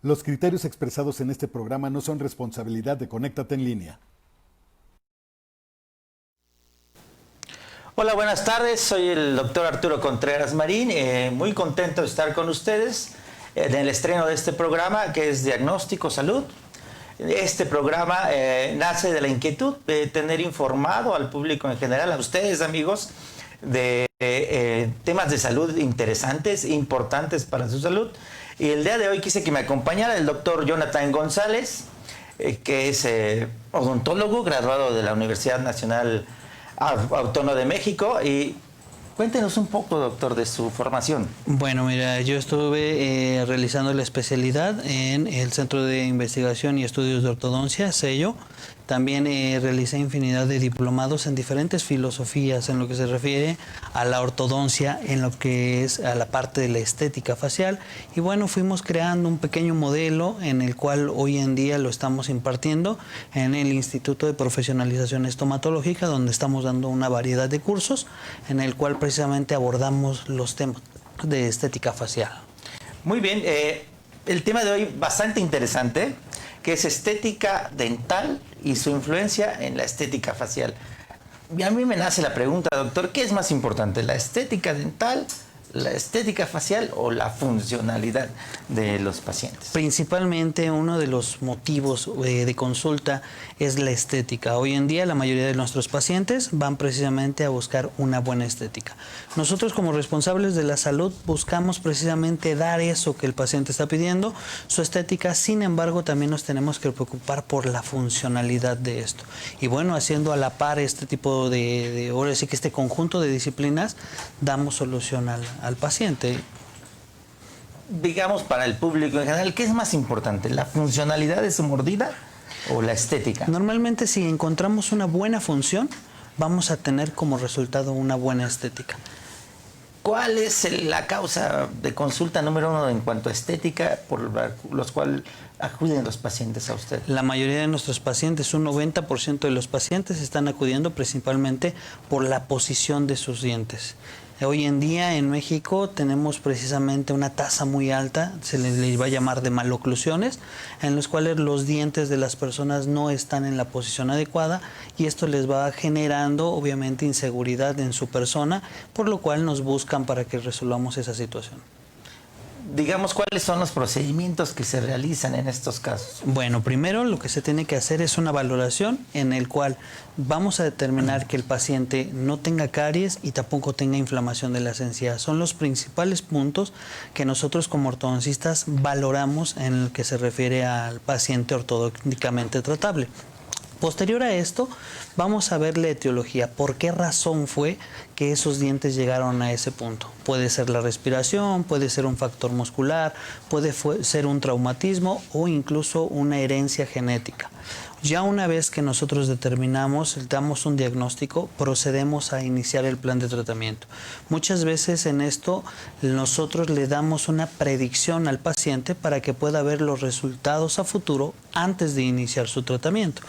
Los criterios expresados en este programa no son responsabilidad de Conéctate en línea. Hola, buenas tardes. Soy el doctor Arturo Contreras Marín. Muy contento de estar con ustedes en el estreno de este programa que es Diagnóstico Salud. Este programa nace de la inquietud de tener informado al público en general, a ustedes amigos, de temas de salud interesantes, importantes para su salud. Y el día de hoy quise que me acompañara el doctor Jonathan González, que es odontólogo, graduado de la Universidad Nacional Autónoma de México. Y cuéntenos un poco, doctor, de su formación. Bueno, mira, yo estuve realizando la especialidad en el Centro de Investigación y Estudios de Ortodoncia, CEIO. También realicé infinidad de diplomados en diferentes filosofías en lo que se refiere a la ortodoncia, en lo que es a la parte de la estética facial. Y bueno, fuimos creando un pequeño modelo en el cual hoy en día lo estamos impartiendo en el Instituto de Profesionalización Estomatológica, donde estamos dando una variedad de cursos en el cual precisamente abordamos los temas de estética facial. Muy bien, el tema de hoy bastante interesante, que es estética dental y su influencia en la estética facial. Y a mí me nace la pregunta, doctor, ¿qué es más importante, la estética dental, la estética facial o la funcionalidad de los pacientes? Principalmente uno de los motivos de consulta es la estética. Hoy en día la mayoría de nuestros pacientes van precisamente a buscar una buena estética. Nosotros como responsables de la salud buscamos precisamente dar eso que el paciente está pidiendo, su estética. Sin embargo, también nos tenemos que preocupar por la funcionalidad de esto. Y bueno, haciendo a la par este tipo ahora sí que este conjunto de disciplinas, damos solución al paciente. Digamos, para el público en general, ¿qué es más importante, la funcionalidad de su mordida o la estética? Normalmente, si encontramos una buena función, vamos a tener como resultado una buena estética. ¿Cuál es la causa de consulta número uno en cuanto a estética por los cuales acuden los pacientes a usted? La mayoría de nuestros pacientes, un 90% de los pacientes están acudiendo principalmente por la posición de sus dientes. Hoy en día en México tenemos precisamente una tasa muy alta, se les va a llamar de maloclusiones, en los cuales los dientes de las personas no están en la posición adecuada y esto les va generando obviamente inseguridad en su persona, por lo cual nos buscan para que resolvamos esa situación. Digamos, ¿cuáles son los procedimientos que se realizan en estos casos? Bueno, primero lo que se tiene que hacer es una valoración en el cual vamos a determinar que el paciente no tenga caries y tampoco tenga inflamación de las encías. Son los principales puntos que nosotros como ortodoncistas valoramos en el que se refiere al paciente ortodónticamente tratable. Posterior a esto, vamos a ver la etiología. ¿Por qué razón fue que esos dientes llegaron a ese punto? Puede ser la respiración, puede ser un factor muscular, puede ser un traumatismo o incluso una herencia genética. Ya una vez que nosotros determinamos, damos un diagnóstico, procedemos a iniciar el plan de tratamiento. Muchas veces en esto nosotros le damos una predicción al paciente para que pueda ver los resultados a futuro antes de iniciar su tratamiento.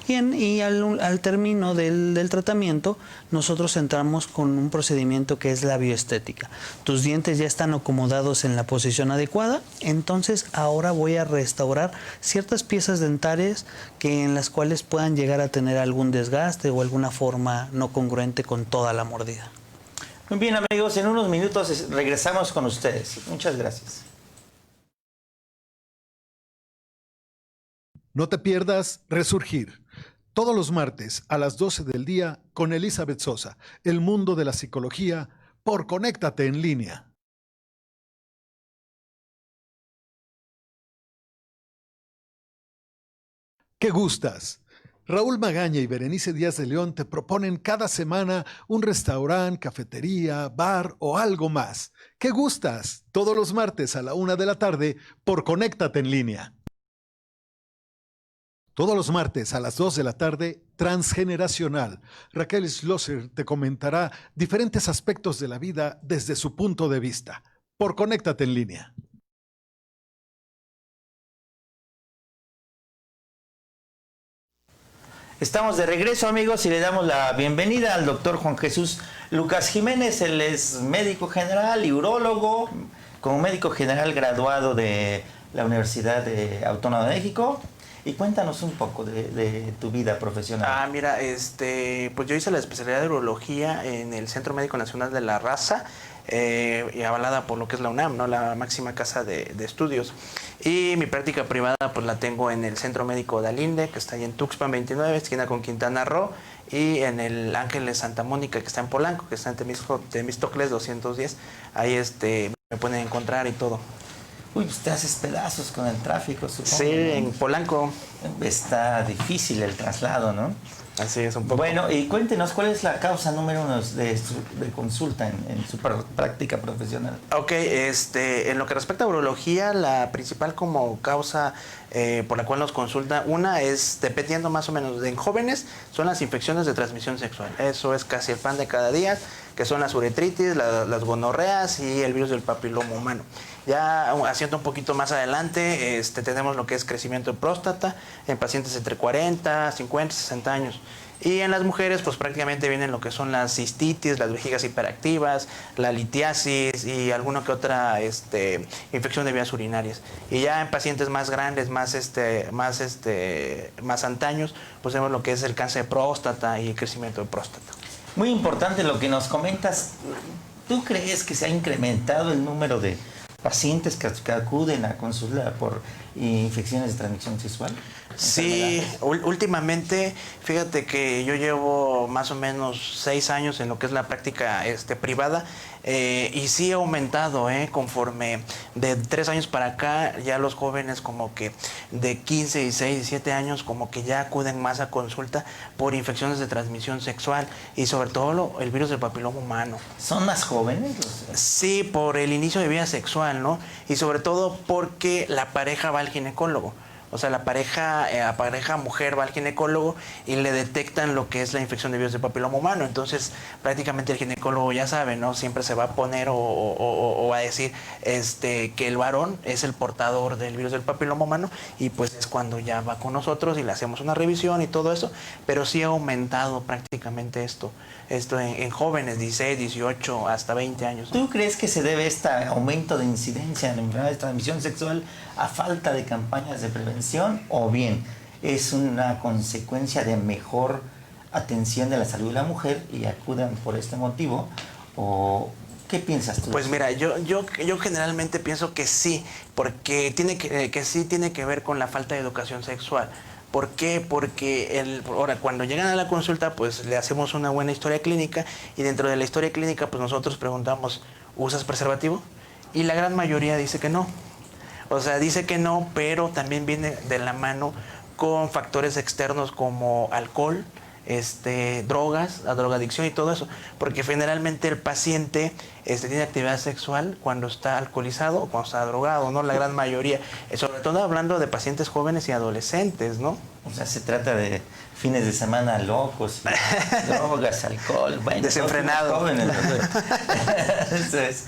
Y al término del tratamiento, nosotros entramos con un procedimiento que es la bioestética. Tus dientes ya están acomodados en la posición adecuada, entonces ahora voy a restaurar ciertas piezas dentarias en las cuales puedan llegar a tener algún desgaste o alguna forma no congruente con toda la mordida. Muy bien, amigos, en unos minutos regresamos con ustedes. Muchas gracias. No te pierdas Resurgir, todos los martes a las 12 del día con Elizabeth Sosa, el mundo de la psicología, por Conéctate en línea. ¿Qué gustas? Raúl Magaña y Berenice Díaz de León te proponen cada semana un restaurante, cafetería, bar o algo más. ¿Qué gustas? Todos los martes a la 1 de la tarde por Conéctate en línea. Todos los martes a las 2 de la tarde, Transgeneracional. Raquel Schlosser te comentará diferentes aspectos de la vida desde su punto de vista. Por Conéctate en línea. Estamos de regreso, amigos, y le damos la bienvenida al doctor Juan Jesús Lucas Jiménez. Él es médico general y urólogo, como médico general graduado de la Universidad Autónoma de México. Y cuéntanos un poco de tu vida profesional. Mira, pues yo hice la especialidad de urología en el Centro Médico Nacional de la Raza, y avalada por lo que es la UNAM, ¿no? La máxima casa de estudios. Y mi práctica privada pues la tengo en el Centro Médico de Alinde, que está ahí en Tuxpan 29, esquina con Quintana Roo, y en el Ángeles Santa Mónica, que está en Polanco, que está en Temístocles 210. Ahí me pueden encontrar y todo. Uy, pues te haces pedazos con el tráfico, supongo. Sí, ¿no? en Polanco. Está difícil el traslado, ¿no? Así es, un poco. Bueno, y cuéntenos, ¿cuál es la causa número 1 de consulta en su práctica profesional? Ok, en lo que respecta a urología, la principal como causa por la cual nos consulta, una es, dependiendo más o menos, en jóvenes, son las infecciones de transmisión sexual. Eso es casi el pan de cada día, que son las uretritis, las gonorreas y el virus del papiloma humano. Ya haciendo un poquito más adelante, tenemos lo que es crecimiento de próstata en pacientes entre 40, 50, 60 años. Y en las mujeres, pues prácticamente vienen lo que son las cistitis, las vejigas hiperactivas, la litiasis y alguna que otra infección de vías urinarias. Y ya en pacientes más grandes, más antaños, pues vemos lo que es el cáncer de próstata y el crecimiento de próstata. Muy importante lo que nos comentas. ¿Tú crees que se ha incrementado el número de pacientes que acuden a consulta por infecciones de transmisión sexual? Sí, últimamente, fíjate que yo llevo más o menos 6 años en lo que es la práctica privada, y sí ha aumentado, conforme de 3 años para acá, ya los jóvenes como que de 15, 16, 17 años como que ya acuden más a consulta por infecciones de transmisión sexual y sobre todo el virus del papiloma humano. ¿Son más jóvenes? Sí, por el inicio de vida sexual, ¿no? Y sobre todo porque la pareja va al ginecólogo. O sea, la pareja mujer va al ginecólogo y le detectan lo que es la infección de virus del papiloma humano. Entonces, prácticamente el ginecólogo ya sabe, ¿no? Siempre se va a poner o va a decir que el varón es el portador del virus del papiloma humano, y pues es cuando ya va con nosotros y le hacemos una revisión y todo eso. Pero sí ha aumentado prácticamente esto en jóvenes, 16, 18, hasta 20 años. ¿Tú crees que se debe este aumento de incidencia en enfermedades de transmisión sexual a falta de campañas de prevención, o bien es una consecuencia de mejor atención de la salud de la mujer y acudan por este motivo? ¿O qué piensas tú? Pues mira, yo generalmente pienso que sí, porque sí tiene que ver con la falta de educación sexual. ¿Por qué? Porque ahora cuando llegan a la consulta, pues le hacemos una buena historia clínica, y dentro de la historia clínica pues nosotros preguntamos, ¿usas preservativo? Y la gran mayoría dice que no. O sea, dice que no, pero también viene de la mano con factores externos como alcohol, drogas, la drogadicción y todo eso, porque generalmente el paciente tiene actividad sexual cuando está alcoholizado o cuando está drogado, ¿no? La gran mayoría, sobre todo hablando de pacientes jóvenes y adolescentes, ¿no? O sea, se trata de fines de semana locos, drogas, alcohol, bueno, desenfrenado. Jóvenes, eso es.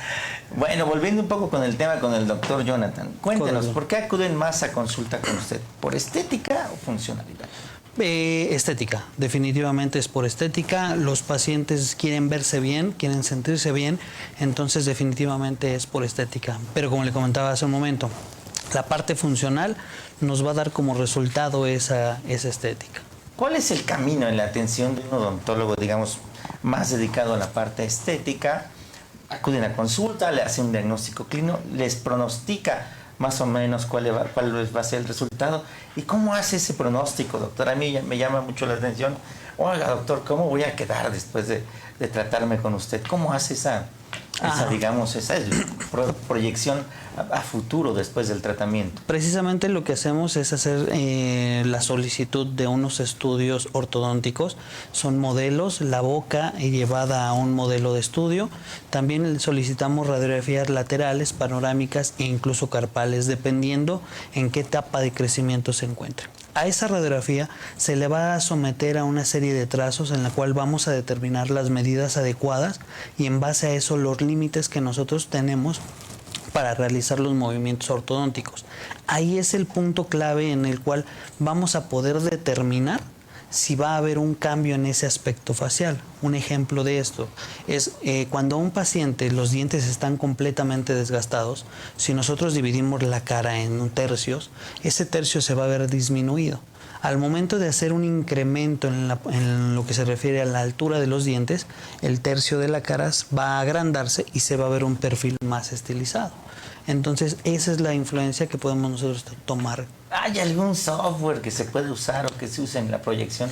Bueno, volviendo un poco con el tema con el doctor Jonathan, cuéntenos, ¿por qué acuden más a consulta con usted? ¿Por estética o funcionalidad? Estética, definitivamente es por estética. Los pacientes quieren verse bien, quieren sentirse bien, entonces definitivamente es por estética. Pero como le comentaba hace un momento, la parte funcional nos va a dar como resultado esa estética. ¿Cuál es el camino en la atención de un odontólogo, digamos, más dedicado a la parte estética? Acuden a consulta, le hacen un diagnóstico clínico, les pronostica más o menos cuál va a ser el resultado. ¿Y cómo hace ese pronóstico, doctor? A mí me llama mucho la atención. Oiga, doctor, ¿cómo voy a quedar después de tratarme con usted? ¿Cómo hace esa proyección a futuro después del tratamiento? Precisamente lo que hacemos es hacer la solicitud de unos estudios ortodónticos. Son modelos, la boca llevada a un modelo de estudio. También solicitamos radiografías laterales, panorámicas e incluso carpales, dependiendo en qué etapa de crecimiento se encuentre. A esa radiografía se le va a someter a una serie de trazos en la cual vamos a determinar las medidas adecuadas, y en base a eso los límites que nosotros tenemos para realizar los movimientos ortodónticos. Ahí es el punto clave en el cual vamos a poder determinar si va a haber un cambio en ese aspecto facial. Un ejemplo de esto es cuando a un paciente los dientes están completamente desgastados, si nosotros dividimos la cara en tercios, ese tercio se va a ver disminuido. Al momento de hacer un incremento en lo que se refiere a la altura de los dientes, el tercio de la cara va a agrandarse y se va a ver un perfil más estilizado. Entonces, esa es la influencia que podemos nosotros tomar. ¿Hay algún software que se puede usar o que se use en la proyección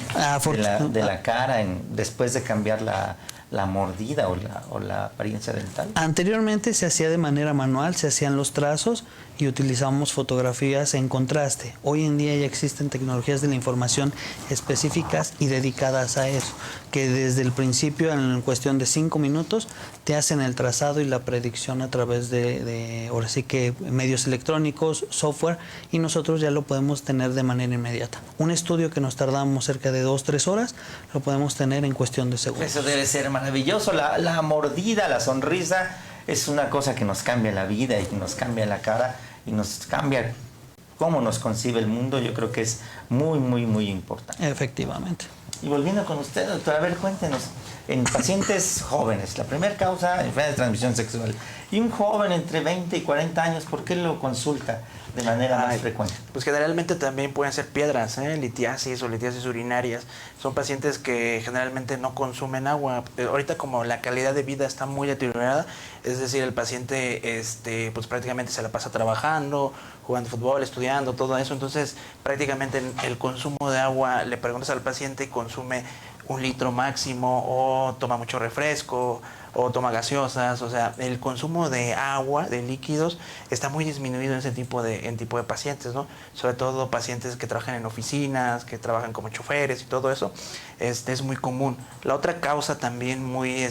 de la cara después de cambiar la mordida o la apariencia dental? Anteriormente se hacía de manera manual, se hacían los trazos y utilizamos fotografías en contraste. Hoy en día ya existen tecnologías de la información específicas y dedicadas a eso, que desde el principio, en cuestión de 5 minutos, te hacen el trazado y la predicción a través de ahora sí que medios electrónicos, software, y nosotros ya lo podemos tener de manera inmediata. Un estudio que nos tardamos cerca de 2-3 horas, lo podemos tener en cuestión de segundos. Eso debe ser maravilloso. La mordida, la sonrisa es una cosa que nos cambia la vida y nos cambia la cara y nos cambia cómo nos concibe el mundo. Yo creo que es muy, muy, muy importante. Efectivamente. Y volviendo con usted, doctor, a ver, cuéntenos. En pacientes jóvenes, la primera causa, enfermedad de transmisión sexual. Y un joven entre 20 y 40 años, ¿por qué lo consulta de manera más frecuente? Pues generalmente también pueden ser piedras, litiasis o litiasis urinarias. Son pacientes que generalmente no consumen agua. Ahorita como la calidad de vida está muy deteriorada, es decir, el paciente pues prácticamente se la pasa trabajando, jugando fútbol, estudiando, todo eso. Entonces prácticamente el consumo de agua, le preguntas al paciente y consume 1 litro máximo, o toma mucho refresco, o toma gaseosas. O sea, el consumo de agua, de líquidos, está muy disminuido en ese tipo de pacientes, ¿no? Sobre todo pacientes que trabajan en oficinas, que trabajan como choferes y todo eso, es muy común. La otra causa también muy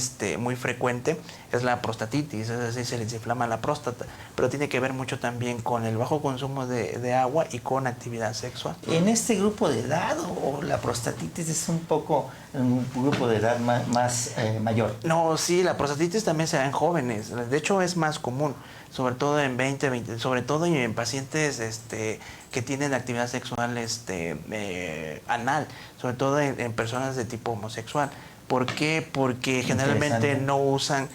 frecuente es la prostatitis, es decir, se les inflama la próstata, pero tiene que ver mucho también con el bajo consumo de agua y con actividad sexual. ¿En este grupo de edad o la prostatitis es un poco un grupo de edad más mayor? No, sí, la prostatitis también se da en jóvenes. De hecho, es más común, sobre todo en 20, sobre todo en pacientes que tienen actividad sexual anal, sobre todo en personas de tipo homosexual. ¿Por qué? Porque generalmente no usan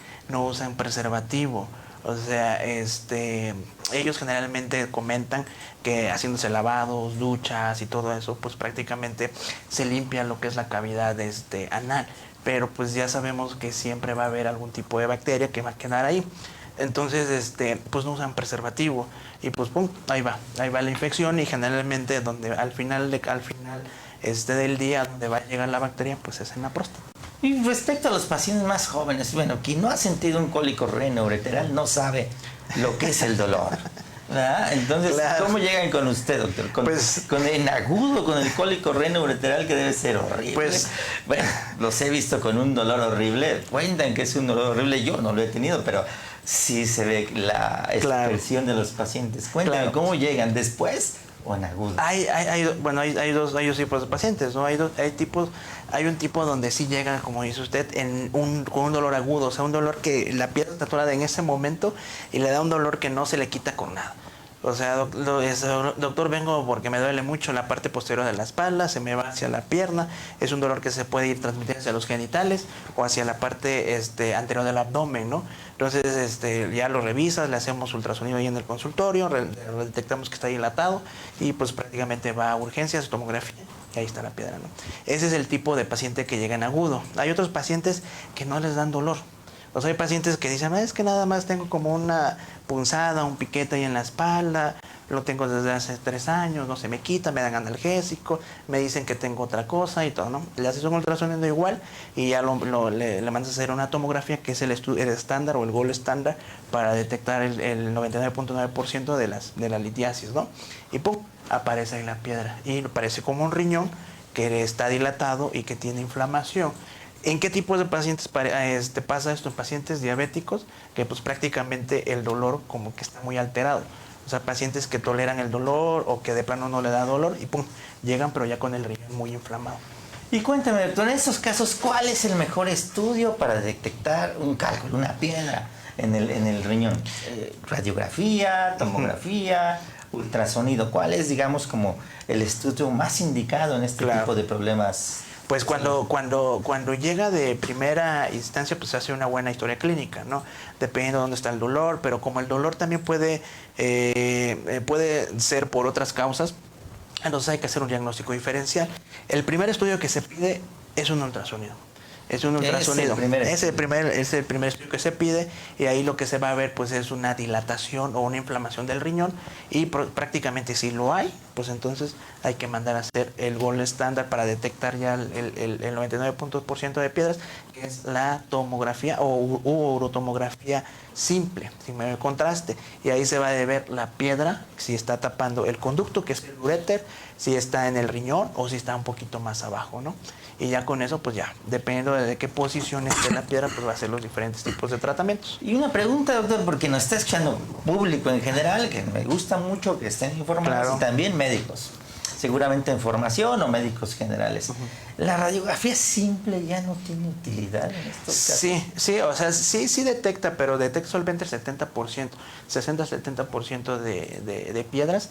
preservativo. O sea, ellos generalmente comentan que haciéndose lavados, duchas y todo eso, pues prácticamente se limpia lo que es la cavidad anal. Pero pues ya sabemos que siempre va a haber algún tipo de bacteria que va a quedar ahí. Entonces, pues no usan preservativo y pues pum, ahí va la infección, y generalmente donde al final del día donde va a llegar la bacteria, pues es en la próstata. Y respecto a los pacientes más jóvenes, bueno, quien no ha sentido un cólico renoureteral no sabe lo que es el dolor, ¿verdad? Entonces, claro. ¿Cómo llegan con usted, doctor? Con el agudo, con el cólico renoureteral, que debe ser horrible. Pues, bueno, los he visto con un dolor horrible. Cuentan que es un dolor horrible. Yo no lo he tenido, pero sí se ve la expresión de los pacientes. Cuéntame, ¿cómo llegan? ¿Después o en agudo? Hay dos tipos de pacientes, ¿no? Hay un tipo donde sí llega, como dice usted, con un dolor agudo, o sea, un dolor que la piel está atorada en ese momento y le da un dolor que no se le quita con nada. O sea, doctor, vengo porque me duele mucho la parte posterior de la espalda, se me va hacia la pierna, es un dolor que se puede ir transmitiendo hacia los genitales o hacia la parte anterior del abdomen, ¿no? Entonces, ya lo revisas, le hacemos ultrasonido ahí en el consultorio, detectamos que está dilatado y pues prácticamente va a urgencias, tomografía. Y ahí está la piedra, ¿no? Ese es el tipo de paciente que llega en agudo. Hay otros pacientes que no les dan dolor. O sea, hay pacientes que dicen, es que nada más tengo como una punzada, un piquete ahí en la espalda, lo tengo desde hace 3 años, no se me quita, me dan analgésico, me dicen que tengo otra cosa y todo, ¿no? Le haces un ultrasonido igual y ya le mandas a hacer una tomografía, que es el estándar o el gold estándar para detectar el 99.9% de la litiasis, ¿no? Y ¡pum!, aparece ahí la piedra y parece como un riñón que está dilatado y que tiene inflamación. ¿En qué tipos de pacientes pasa esto? En pacientes diabéticos, que pues prácticamente el dolor como que está muy alterado. O sea, pacientes que toleran el dolor o que de plano no le da dolor y pum, llegan pero ya con el riñón muy inflamado. Y cuéntame, doctor, en estos casos, ¿cuál es el mejor estudio para detectar un cálculo, una piedra en el riñón? ¿Radiografía, tomografía, ultrasonido. ¿Cuál es, digamos, como el estudio más indicado en este tipo de problemas? Pues cuando llega de primera instancia, pues se hace una buena historia clínica, ¿no? Dependiendo de dónde está el dolor, pero como el dolor también puede ser por otras causas, entonces hay que hacer un diagnóstico diferencial. El primer estudio que se pide es un ultrasonido. Es un ultrasonido. Es el primer estudio que se pide, y ahí lo que se va a ver pues es una dilatación o una inflamación del riñón, y prácticamente si lo hay, pues entonces hay que mandar a hacer el gold estándar para detectar ya el 99% de piedras, que es la tomografía o urotomografía simple, sin mayor contraste, y ahí se va a ver la piedra, si está tapando el conducto, que es el uréter, si está en el riñón o si está un poquito más abajo, ¿no? Y ya con eso, pues ya, dependiendo de qué posición esté la piedra, pues va a hacer los diferentes tipos de tratamientos. Y una pregunta, doctor, porque nos está escuchando público en general, que me gusta mucho que estén informados, y también médicos, seguramente en formación o médicos generales. ¿La radiografía simple ya no tiene utilidad en estos casos? Sí, o sea, sí detecta, pero detecta solamente el 70%, 60-70% de piedras.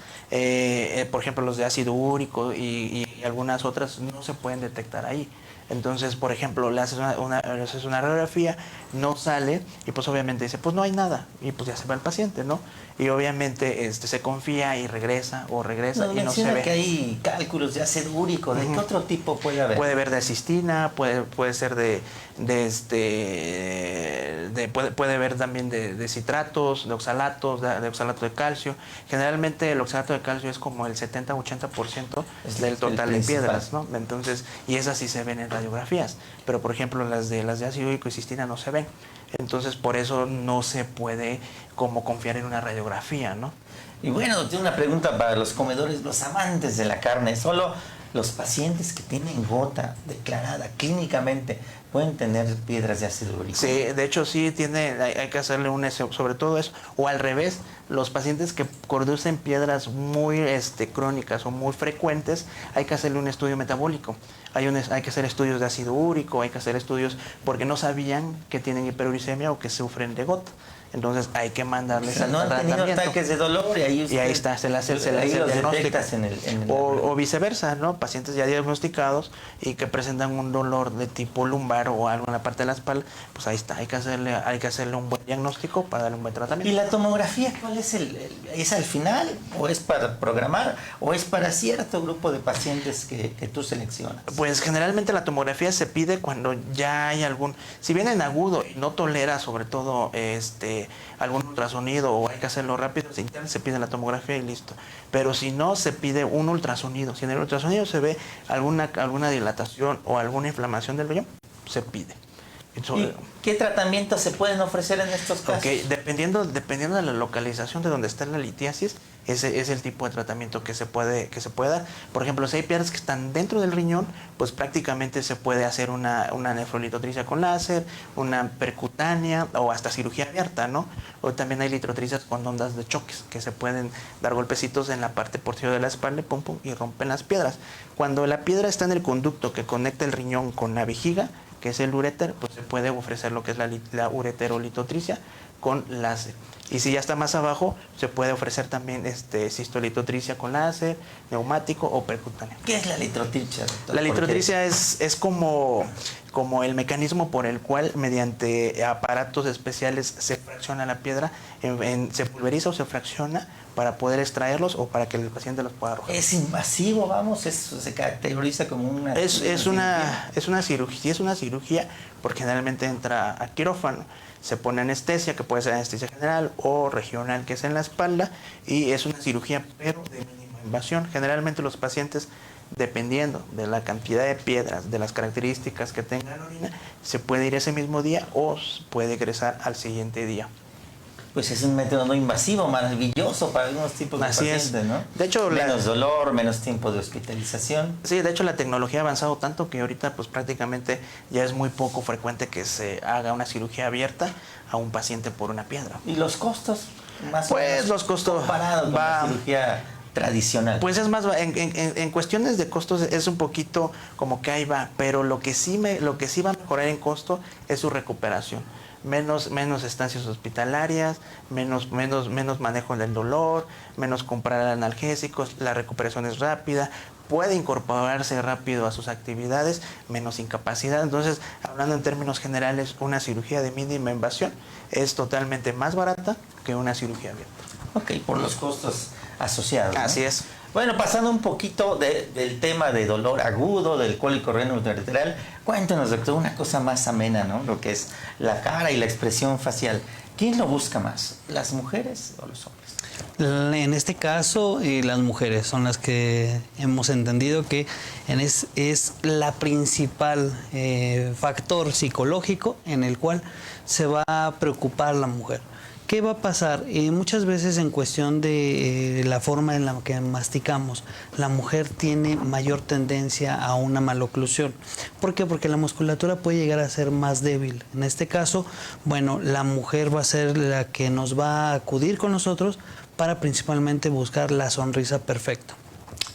Por ejemplo, los de ácido úrico y algunas otras no se pueden detectar ahí. Entonces, por ejemplo, le haces una radiografía, no sale, y pues obviamente dice, pues no hay nada, y pues ya se va el paciente, ¿no? Y obviamente se confía y regresa y no se ve. Que hay cálculos de ácido úrico, ¿de qué otro tipo puede haber? Puede haber de cistina, puede ser puede haber también de citratos, de oxalatos, de oxalato de calcio. Generalmente el oxalato de calcio es como el 70-80% del total de piedras, ¿no? Entonces, y esas sí se ven en radiografías, pero por ejemplo las de ácido úrico y cistina no se ven. Entonces, por eso no se puede como confiar en una radiografía, ¿no? Y bueno, tengo una pregunta para los comedores, los amantes de la carne. Solo los pacientes que tienen gota declarada clínicamente pueden tener piedras de ácido úrico. Sí, de hecho sí hay que hacerle un sobre todo eso, o al revés, los pacientes que producen piedras muy crónicas o muy frecuentes, hay que hacerle un estudio metabólico. Hay que hacer estudios de ácido úrico, hay que hacer estudios porque no sabían que tienen hiperuricemia o que sufren de gota. Entonces hay que mandarles no han tenido ataques de dolor y ahí está, se le hace el diagnóstico. O viceversa, ¿no? Pacientes ya diagnosticados y que presentan un dolor de tipo lumbar o algo en la parte de la espalda, pues ahí está, hay que hacerle un buen diagnóstico para darle un buen tratamiento. ¿Y la tomografía cuál es es al final o es para programar o es para cierto grupo de pacientes que tú seleccionas? Pues generalmente la tomografía se pide cuando ya hay si viene en agudo y no tolera sobre todo algún ultrasonido o hay que hacerlo rápido, se pide la tomografía y listo. Pero si no, se pide un ultrasonido. Si en el ultrasonido se ve alguna dilatación o alguna inflamación del riñón, se pide. ¿Y qué tratamientos se pueden ofrecer en estos casos? Dependiendo de la localización de donde está la litiasis, ese es el tipo de tratamiento que se puede dar. Por ejemplo, si hay piedras que están dentro del riñón, pues prácticamente se puede hacer una nefrolitotricsia con láser, una percutánea o hasta cirugía abierta, ¿no? O también hay litrotricias con ondas de choques que se pueden dar golpecitos en la parte posterior de la espalda, pum, pum, y rompen las piedras. Cuando la piedra está en el conducto que conecta el riñón con la vejiga, que es el uréter, pues se puede ofrecer lo que es la ureterolitotricia con láser. Y si ya está más abajo, se puede ofrecer también cistolitotricia con láser, neumático o percutánea. ¿Qué es la litrotricia, doctor? La litrotricia es como el mecanismo por el cual mediante aparatos especiales se fracciona la piedra, se pulveriza o se fracciona para poder extraerlos o para que el paciente los pueda arrojar. ¿Es invasivo, se caracteriza como una cirugía porque generalmente entra a quirófano. Se pone anestesia, que puede ser anestesia general o regional, que es en la espalda, y es una cirugía pero de mínima invasión. Generalmente los pacientes, dependiendo de la cantidad de piedras, de las características que tenga la orina, se puede ir ese mismo día o puede egresar al siguiente día. Pues es un método no invasivo, maravilloso para algunos tipos de pacientes, ¿no? De hecho, menos dolor, menos tiempo de hospitalización. Sí, de hecho la tecnología ha avanzado tanto que ahorita pues prácticamente ya es muy poco frecuente que se haga una cirugía abierta a un paciente por una piedra. ¿Y los costos? Pues los costos comparado con la cirugía tradicional. Pues es más, en cuestiones de costos es un poquito como que ahí va, pero lo que sí va a mejorar en costo es su recuperación. menos estancias hospitalarias, menos manejo del dolor, menos comprar analgésicos, la recuperación es rápida, puede incorporarse rápido a sus actividades, menos incapacidad. Entonces, hablando en términos generales, una cirugía de mínima invasión es totalmente más barata que una cirugía abierta. Ok, por los costos asociados, ¿no? Así es. Bueno, pasando un poquito del tema de dolor agudo, del cólico renal-ureteral, cuéntanos, doctor, una cosa más amena, ¿no? Lo que es la cara y la expresión facial. ¿Quién lo busca más, las mujeres o los hombres? En este caso, las mujeres son las que hemos entendido que es la principal factor psicológico en el cual se va a preocupar la mujer. ¿Qué va a pasar? Muchas veces en cuestión de la forma en la que masticamos, la mujer tiene mayor tendencia a una maloclusión. ¿Por qué? Porque la musculatura puede llegar a ser más débil. En este caso, bueno, la mujer va a ser la que nos va a acudir con nosotros para principalmente buscar la sonrisa perfecta.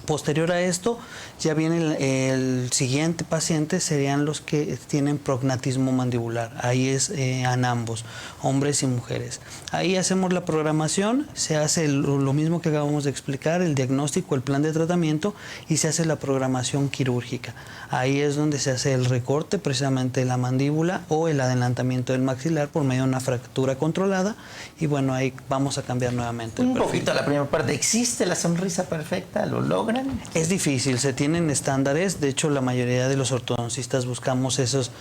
Posterior a esto, ya viene el siguiente paciente, serían los que tienen prognatismo mandibular. Ahí es en ambos, hombres y mujeres. Ahí hacemos la programación, se hace lo mismo que acabamos de explicar, el diagnóstico, el plan de tratamiento, y se hace la programación quirúrgica. Ahí es donde se hace el recorte precisamente de la mandíbula o el adelantamiento del maxilar por medio de una fractura controlada, y bueno, ahí vamos a cambiar nuevamente el perfil. Un poquito la primera parte. ¿Existe la sonrisa perfecta? ¿Lo logran? Es difícil, se tienen estándares. De hecho, la mayoría de los ortodoncistas buscamos esos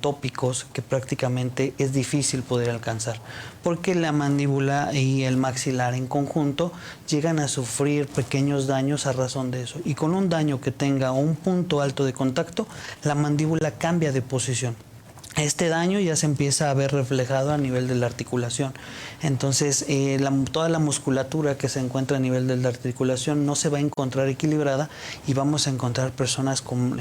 tópicos que prácticamente es difícil poder alcanzar, porque la mandíbula y el maxilar en conjunto llegan a sufrir pequeños daños a razón de eso. Y con un daño que tenga un punto alto de contacto, la mandíbula cambia de posición. Este daño ya se empieza a ver reflejado a nivel de la articulación. Entonces, toda la musculatura que se encuentra a nivel de la articulación no se va a encontrar equilibrada y vamos a encontrar personas con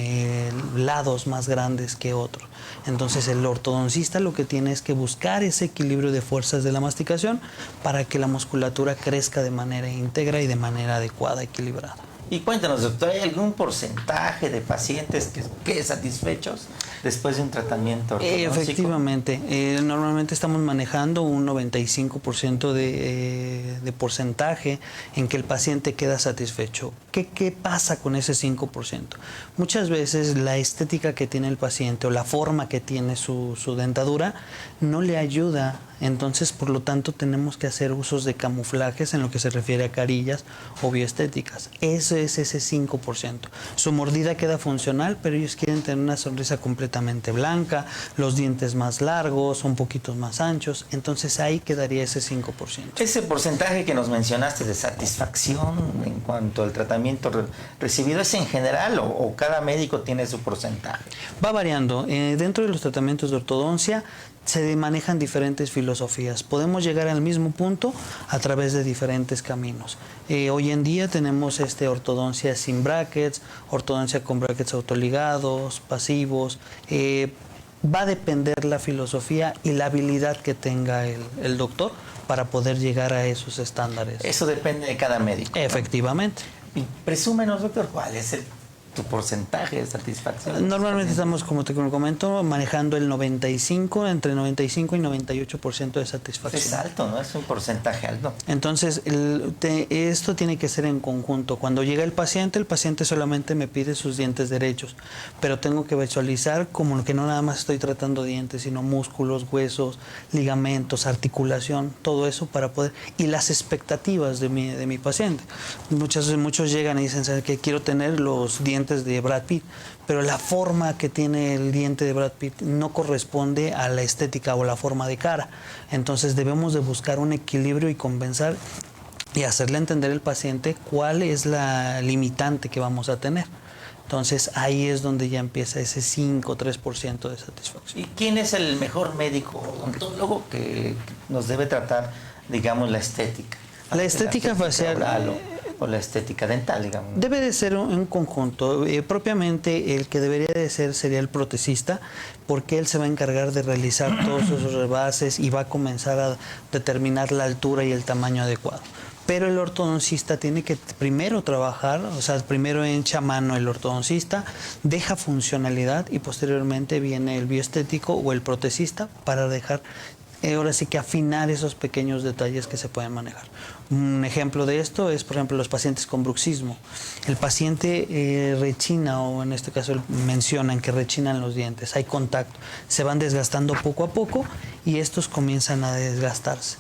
lados más grandes que otros. Entonces, el ortodoncista lo que tiene es que buscar ese equilibrio de fuerzas de la masticación para que la musculatura crezca de manera íntegra y de manera adecuada, equilibrada. Y cuéntanos, doctor, ¿hay algún porcentaje de pacientes que satisfechos después de un tratamiento ortodóntico? Efectivamente, normalmente estamos manejando un 95% de porcentaje en que el paciente queda satisfecho. ¿Qué pasa con ese 5%? Muchas veces la estética que tiene el paciente o la forma que tiene su dentadura no le ayuda. Entonces, por lo tanto, tenemos que hacer usos de camuflajes en lo que se refiere a carillas o bioestéticas. Eso es ese 5%. Su mordida queda funcional, pero ellos quieren tener una sonrisa completamente blanca, los dientes más largos, un poquito más anchos. Entonces, ahí quedaría ese 5%. Ese porcentaje que nos mencionaste de satisfacción en cuanto al tratamiento recibido, ¿es en general o cada médico tiene su porcentaje? Va variando. Dentro de los tratamientos de ortodoncia, se manejan diferentes filosofías. Podemos llegar al mismo punto a través de diferentes caminos. Hoy en día tenemos ortodoncia sin brackets, ortodoncia con brackets autoligados, pasivos. Va a depender la filosofía y la habilidad que tenga el doctor para poder llegar a esos estándares. Eso depende de cada médico, ¿no? Efectivamente. Y presúmenos, doctor, ¿cuál es tu porcentaje de satisfacción? Normalmente estamos, como te comento, manejando el 95, entre 95 y 98% de satisfacción. Es alto, ¿no? Es un porcentaje alto. Entonces, esto tiene que ser en conjunto. Cuando llega el paciente solamente me pide sus dientes derechos, pero tengo que visualizar como que no nada más estoy tratando dientes, sino músculos, huesos, ligamentos, articulación, todo eso para poder... Y las expectativas de mi paciente. Muchos llegan y dicen, ¿sabes qué? Quiero tener los dientes de Brad Pitt, pero la forma que tiene el diente de Brad Pitt no corresponde a la estética o la forma de cara. Entonces debemos de buscar un equilibrio y compensar y hacerle entender al paciente cuál es la limitante que vamos a tener. Entonces ahí es donde ya empieza ese 5 o 3% de satisfacción. ¿Y quién es el mejor médico odontólogo que nos debe tratar, digamos, la estética? La estética facial... O la estética dental, digamos. Debe de ser un conjunto. Propiamente el que debería de ser sería el protesista, porque él se va a encargar de realizar todos esos rebases y va a comenzar a determinar la altura y el tamaño adecuado. pero el ortodoncista tiene que primero trabajar, o sea, primero echa mano el ortodoncista, deja funcionalidad y posteriormente viene el bioestético o el protecista para dejar, ahora sí que afinar esos pequeños detalles que se pueden manejar. Un ejemplo de esto es, por ejemplo, los pacientes con bruxismo. El paciente rechina, o en este caso mencionan que rechinan los dientes, hay contacto, se van desgastando poco a poco y estos comienzan a desgastarse.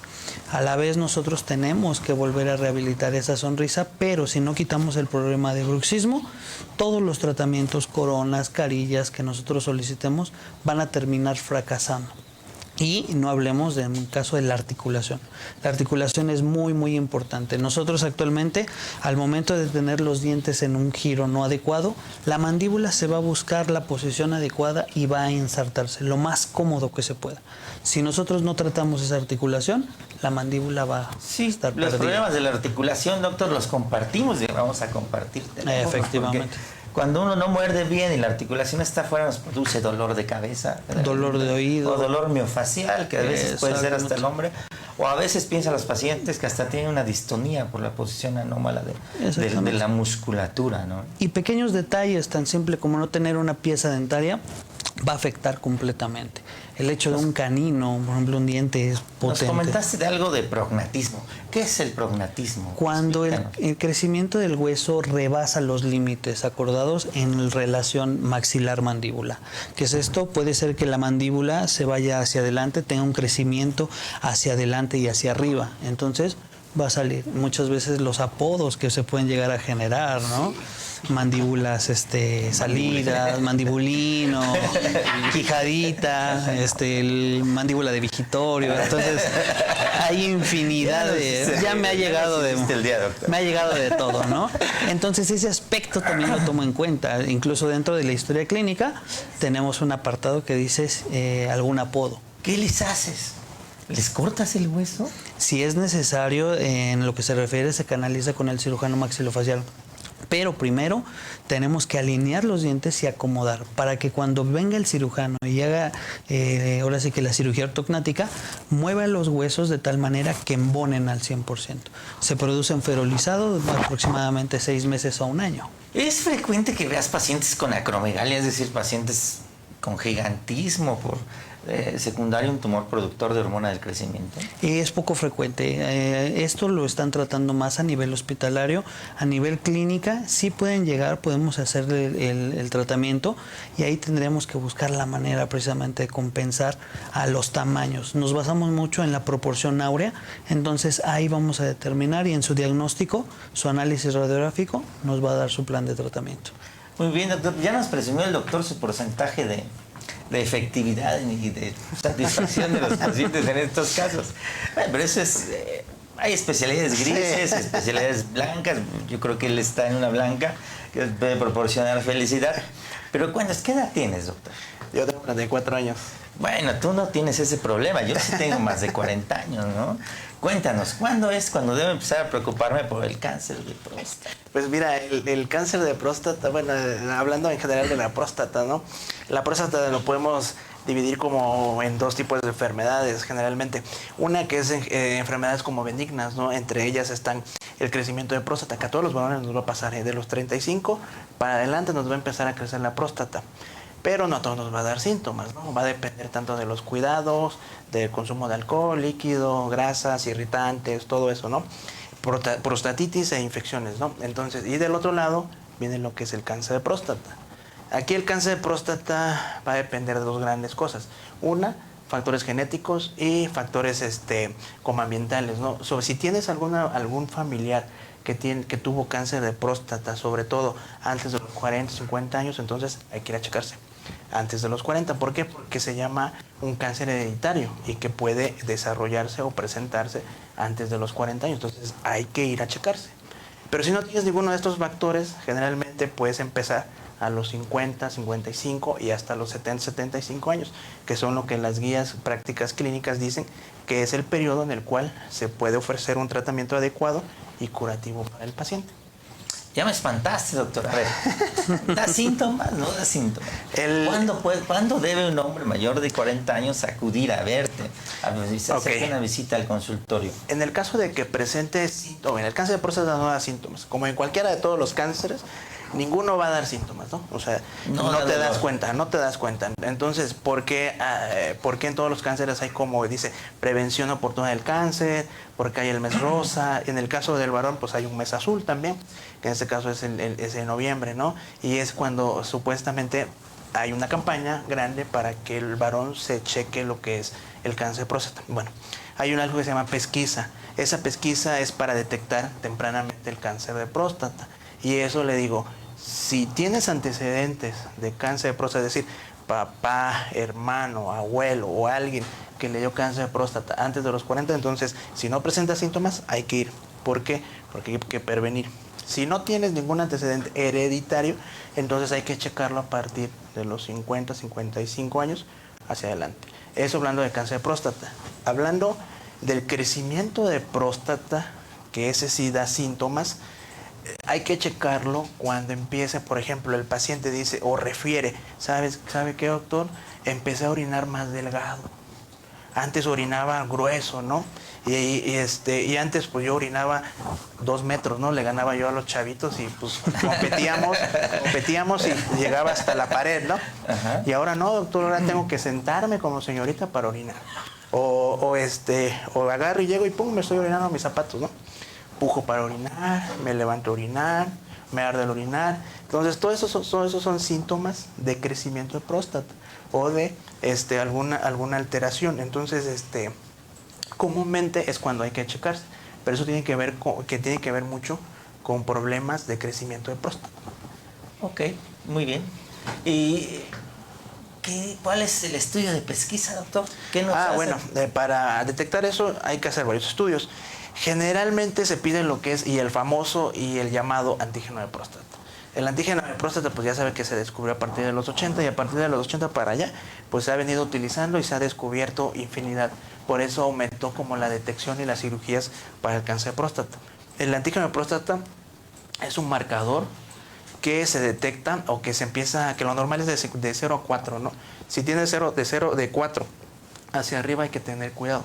A la vez nosotros tenemos que volver a rehabilitar esa sonrisa, pero si no quitamos el problema de bruxismo, todos los tratamientos, coronas, carillas que nosotros solicitemos van a terminar fracasando. Y no hablemos de un caso de la articulación. La articulación es muy, muy importante. Nosotros actualmente, al momento de tener los dientes en un giro no adecuado, la mandíbula se va a buscar la posición adecuada y va a ensartarse lo más cómodo que se pueda. Si nosotros no tratamos esa articulación, la mandíbula va a estar perdida. Los problemas de la articulación, doctor, los compartimos y vamos a compartir. Efectivamente. Cuando uno no muerde bien y la articulación está fuera, nos produce dolor de cabeza, dolor de oído, o dolor miofacial, que a veces puede ser hasta el hombre, o a veces piensan los pacientes que hasta tienen una distonía por la posición anómala de la musculatura, ¿no? Y pequeños detalles, tan simple como no tener una pieza dentaria, va a afectar completamente. El hecho de un canino, por ejemplo, un diente es potente. Nos comentaste de algo de prognatismo. ¿Qué es el prognatismo? Cuando el crecimiento del hueso rebasa los límites acordados en relación maxilar-mandíbula. ¿Qué es esto? Puede ser que la mandíbula se vaya hacia adelante, tenga un crecimiento hacia adelante y hacia arriba. Entonces va a salir muchas veces los apodos que se pueden llegar a generar, ¿no? Mandíbulas salidas, mandibulino, quijadita, mandíbula de vigitorio. Entonces hay infinidad de, ya me ha llegado de todo, ¿no? Entonces ese aspecto también lo tomo en cuenta. Incluso dentro de la historia clínica tenemos un apartado que dice algún apodo. ¿Qué les haces? ¿Les cortas el hueso? Si es necesario, en lo que se refiere, se canaliza con el cirujano maxilofacial. Pero primero tenemos que alinear los dientes y acomodar para que cuando venga el cirujano y haga, ahora sí que la cirugía ortognática, mueva los huesos de tal manera que embonen al 100%. Se produce un ferolizado de aproximadamente 6 meses a 1 año. ¿Es frecuente que veas pacientes con acromegalia, es decir, pacientes con gigantismo por secundario, un tumor productor de hormona del crecimiento? Es poco frecuente. Esto lo están tratando más a nivel hospitalario. A nivel clínica sí pueden llegar, podemos hacer el tratamiento y ahí tendremos que buscar la manera precisamente de compensar a los tamaños. Nos basamos mucho en la proporción áurea, entonces ahí vamos a determinar y en su diagnóstico, su análisis radiográfico nos va a dar su plan de tratamiento. Muy bien, doctor. Ya nos presumió el doctor su porcentaje de efectividad y de satisfacción de los pacientes en estos casos. Bueno, pero eso es... hay especialidades grises, especialidades blancas. Yo creo que él está en una blanca que puede proporcionar felicidad. Pero ¿qué edad tienes, doctor? Yo tengo 44 años. Bueno, tú no tienes ese problema. Yo sí tengo más de 40 años, ¿no? Cuéntanos, ¿cuándo es cuando debo empezar a preocuparme por el cáncer de próstata? Pues mira, el cáncer de próstata, bueno, hablando en general de la próstata, ¿no? La próstata lo podemos dividir como en 2 tipos de enfermedades generalmente. Una que es enfermedades como benignas, ¿no? Entre ellas están el crecimiento de próstata, que a todos los varones nos va a pasar, de los 35 para adelante nos va a empezar a crecer la próstata. Pero no a todos nos va a dar síntomas, ¿no? Va a depender tanto de los cuidados, del consumo de alcohol, líquido, grasas, irritantes, todo eso, ¿no? Prostatitis e infecciones, ¿no? Entonces, y del otro lado viene lo que es el cáncer de próstata. Aquí el cáncer de próstata va a depender de 2 grandes cosas. Una, factores genéticos y factores como ambientales, ¿no? Si tienes algún familiar que tuvo cáncer de próstata, sobre todo antes de los 40, 50 años, entonces hay que ir a checarse antes de los 40. ¿Por qué? Porque se llama un cáncer hereditario y que puede desarrollarse o presentarse antes de los 40 años. Entonces hay que ir a checarse. Pero si no tienes ninguno de estos factores, generalmente puedes empezar a los 50, 55 y hasta los 70, 75 años, que son lo que las guías prácticas clínicas dicen que es el periodo en el cual se puede ofrecer un tratamiento adecuado y curativo para el paciente. Ya me espantaste, doctor. A ver, ¿da síntomas? ¿No da síntomas? ¿Cuándo debe un hombre mayor de 40 años acudir a verte, hacer una visita al consultorio? En el caso de que presente síntomas, en el cáncer de próstata no da síntomas. Como en cualquiera de todos los cánceres, ninguno va a dar síntomas, ¿no? O sea, no te das cuenta. Entonces, ¿por qué en todos los cánceres hay, como dice, prevención oportuna del cáncer? Porque hay el mes rosa. En el caso del varón, pues hay un mes azul también, que en este caso es en noviembre, ¿no? Y es cuando supuestamente hay una campaña grande para que el varón se cheque lo que es el cáncer de próstata. Bueno, hay algo que se llama pesquisa. Esa pesquisa es para detectar tempranamente el cáncer de próstata. Y eso le digo, si tienes antecedentes de cáncer de próstata, es decir, papá, hermano, abuelo o alguien que le dio cáncer de próstata antes de los 40, entonces si no presenta síntomas hay que ir. ¿Por qué? Porque hay que prevenir. Si no tienes ningún antecedente hereditario, entonces hay que checarlo a partir de los 50, 55 años hacia adelante. Eso hablando de cáncer de próstata. Hablando del crecimiento de próstata, que ese sí da síntomas, hay que checarlo cuando empiece, por ejemplo, el paciente dice o refiere, ¿sabe qué, doctor? Empecé a orinar más delgado. Antes orinaba grueso, ¿no? Y antes pues yo orinaba 2 metros, ¿no? Le ganaba yo a los chavitos y pues competíamos y llegaba hasta la pared, ¿no? Ajá. Y ahora no, doctor, ahora tengo que sentarme como señorita para orinar. O agarro y llego y pum, me estoy orinando mis zapatos, ¿no? Pujo para orinar, me levanto a orinar, me arde el orinar. Entonces, todos esos son síntomas de crecimiento de próstata o de alguna alteración. Entonces, comúnmente es cuando hay que checarse. Pero eso tiene que ver mucho con problemas de crecimiento de próstata. Ok, muy bien. ¿Y cuál es el estudio de pesquisa, doctor? ¿Qué nos hace? Bueno, para detectar eso hay que hacer varios estudios. Generalmente se pide lo que es el famoso y el llamado antígeno de próstata. El antígeno de próstata, pues ya sabe que se descubrió a partir de los 80 y a partir de los 80 para allá, pues se ha venido utilizando y se ha descubierto infinidad. Por eso aumentó como la detección y las cirugías para el cáncer de próstata. El antígeno de próstata es un marcador que se detecta o que se empieza, que lo normal es de 0 a 4, ¿no? Si tiene de 4 hacia arriba hay que tener cuidado.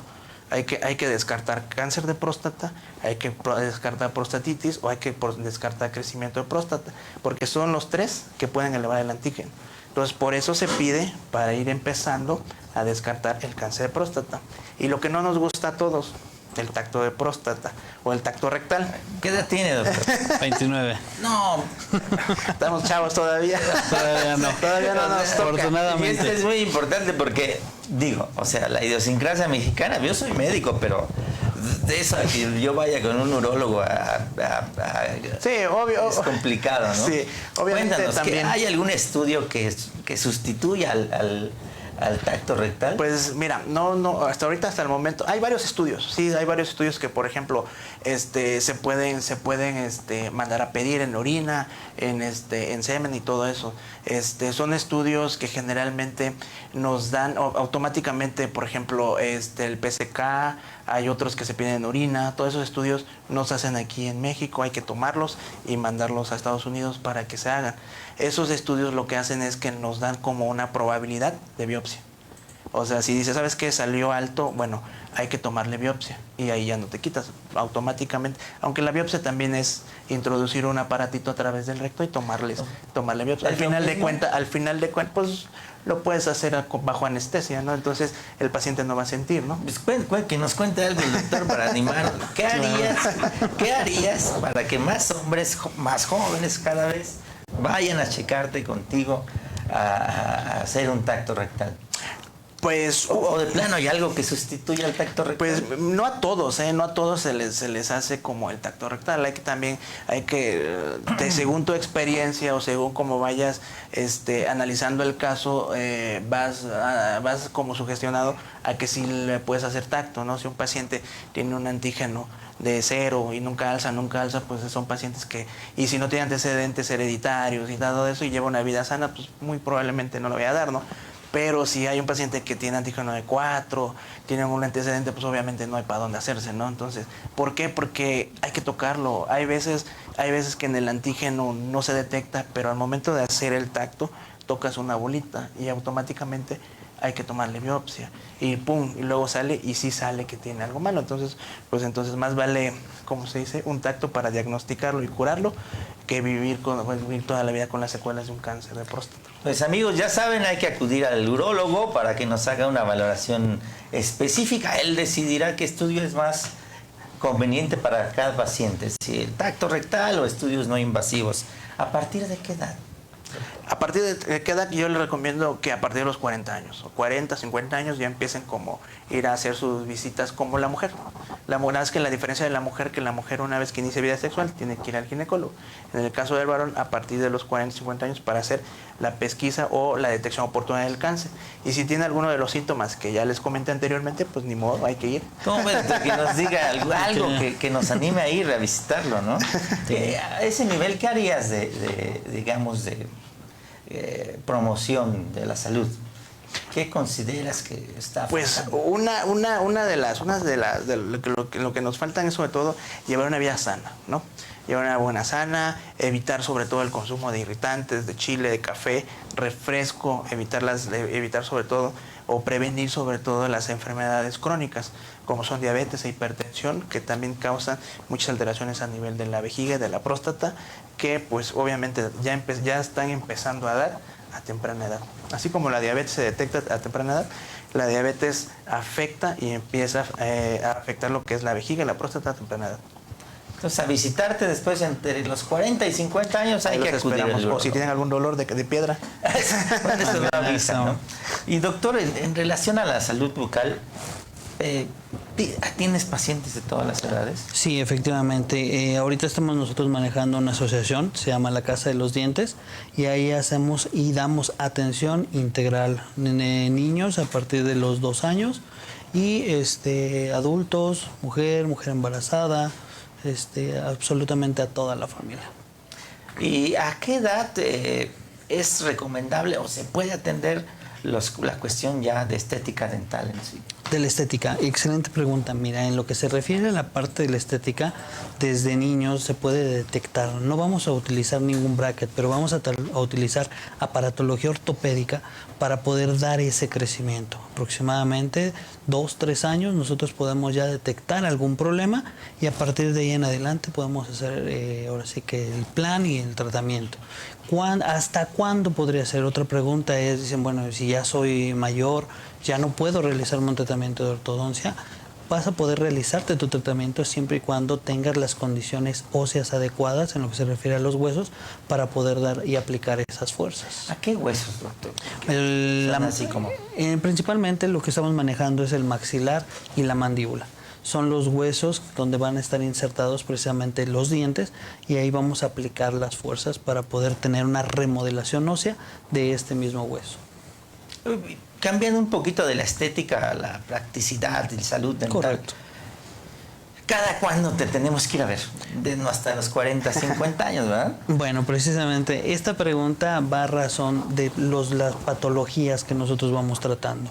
Hay que descartar cáncer de próstata, hay que descartar prostatitis o hay que descartar crecimiento de próstata, porque son los 3 que pueden elevar el antígeno. Entonces, por eso se pide para ir empezando a descartar el cáncer de próstata. Y lo que no nos gusta a todos, el tacto de próstata o el tacto rectal. ¿Qué edad tiene, doctor? 29. No. Estamos chavos todavía. Todavía no. Todavía no nos toca. Afortunadamente. Y esto es muy importante porque, la idiosincrasia mexicana, yo soy médico, pero de eso a que yo vaya con un urólogo sí, obvio. es complicado, ¿no? Sí, obviamente. Cuéntanos, también. ¿hay algún estudio que sustituya al tacto rectal? Pues mira, hasta el momento, hay varios estudios, que por ejemplo, se pueden mandar a pedir en orina, en semen y todo eso. Son estudios que generalmente nos dan automáticamente, por ejemplo, el PSK, hay otros que se piden en orina, todos esos estudios no se hacen aquí en México, hay que tomarlos y mandarlos a Estados Unidos para que se hagan. Esos estudios lo que hacen es que nos dan como una probabilidad de biopsia. O sea, si dices, ¿sabes qué? Salió alto, bueno, hay que tomarle biopsia y ahí ya no te quitas automáticamente. Aunque la biopsia también es introducir un aparatito a través del recto y tomarle biopsia. Al final de cuentas, pues lo puedes hacer bajo anestesia, ¿no? Entonces el paciente no va a sentir, ¿no? Pues que nos cuente algo el doctor para animar. ¿Qué harías para que más hombres, más jóvenes cada vez, vayan a checarte contigo a hacer un tacto rectal? Pues, o de plano hay algo que sustituya al tacto rectal. Pues no a todos se les hace como el tacto rectal. Hay que según tu experiencia o según cómo vayas analizando el caso, vas como sugestionado a que sí le puedes hacer tacto, ¿no? Si un paciente tiene un antígeno de 0 y nunca alza, pues son pacientes que, y si no tiene antecedentes hereditarios y todo eso y lleva una vida sana, pues muy probablemente no lo voy a dar, ¿no? Pero si hay un paciente que tiene antígeno de 4, tiene un antecedente, pues obviamente no hay para dónde hacerse, ¿no? Entonces, ¿por qué? Porque hay que tocarlo. Hay veces que en el antígeno no se detecta, pero al momento de hacer el tacto, tocas una bolita y automáticamente hay que tomarle biopsia y pum, y luego sale y sí sale que tiene algo malo. Entonces, pues entonces más vale, como se dice, un tacto para diagnosticarlo y curarlo que vivir toda la vida con las secuelas de un cáncer de próstata. Pues amigos, ya saben, hay que acudir al urólogo para que nos haga una valoración específica. Él decidirá qué estudio es más conveniente para cada paciente, si el tacto rectal o estudios no invasivos. ¿A partir de qué edad? A partir de qué edad yo les recomiendo que a partir de los 40 años, o 40, 50 años ya empiecen como ir a hacer sus visitas como la mujer. La verdad es que la diferencia de la mujer, que la mujer una vez que inicia vida sexual tiene que ir al ginecólogo. En el caso del varón, a partir de los 40, 50 años para hacer la pesquisa o la detección oportuna del cáncer. Y si tiene alguno de los síntomas que ya les comenté anteriormente, pues ni modo, hay que ir. ¿Cómo ves? Que nos diga algo que nos anime a ir a visitarlo, ¿no? A ese nivel, ¿qué harías digamos, de promoción de la salud? ¿Qué consideras que está pues faltando? una de lo que nos faltan es sobre todo llevar una vida sana, ¿no? Llevar una buena sana, evitar sobre todo el consumo de irritantes, de chile, de café, refresco, evitar sobre todo o prevenir sobre todo las enfermedades crónicas como son diabetes e hipertensión, que también causan muchas alteraciones a nivel de la vejiga y de la próstata, que pues obviamente ya están empezando a dar a temprana edad. Así como la diabetes se detecta a temprana edad, la diabetes afecta y empieza a afectar lo que es la vejiga y la próstata a temprana edad. Entonces, a visitarte después entre los 40 y 50 años hay que acudir al o si tienen algún dolor de piedra. Bueno, eso me avisa, ¿no? Y doctor, en relación a la salud bucal, ¿tienes pacientes de todas las edades? Sí, efectivamente. Ahorita estamos nosotros manejando una asociación, se llama La Casa de los Dientes, y ahí hacemos y damos atención integral en niños a partir de los 2 años y adultos, mujer embarazada, absolutamente a toda la familia. ¿Y a qué edad es recomendable o se puede atender la cuestión ya de estética dental en sí? De la estética, excelente pregunta. Mira, en lo que se refiere a la parte de la estética, desde niños se puede detectar. No vamos a utilizar ningún bracket, pero vamos a utilizar aparatología ortopédica para poder dar ese crecimiento. Aproximadamente 2-3 años nosotros podemos ya detectar algún problema y a partir de ahí en adelante podemos hacer ahora sí que el plan y el tratamiento. ¿Hasta cuándo podría ser? Otra pregunta es, dicen, bueno, si ya soy mayor, ya no puedo realizar un tratamiento de ortodoncia. Vas a poder realizarte tu tratamiento siempre y cuando tengas las condiciones óseas adecuadas en lo que se refiere a los huesos para poder dar y aplicar esas fuerzas. ¿A qué huesos, doctor? Así como... Principalmente lo que estamos manejando es el maxilar y la mandíbula. Son los huesos donde van a estar insertados precisamente los dientes y ahí vamos a aplicar las fuerzas para poder tener una remodelación ósea de este mismo hueso. Cambiando un poquito de la estética a la practicidad y salud dental. Correcto. ¿Cada cuándo te tenemos que ir a ver? Hasta los 40, 50 años, ¿verdad? Bueno, precisamente esta pregunta va a razón de las patologías que nosotros vamos tratando.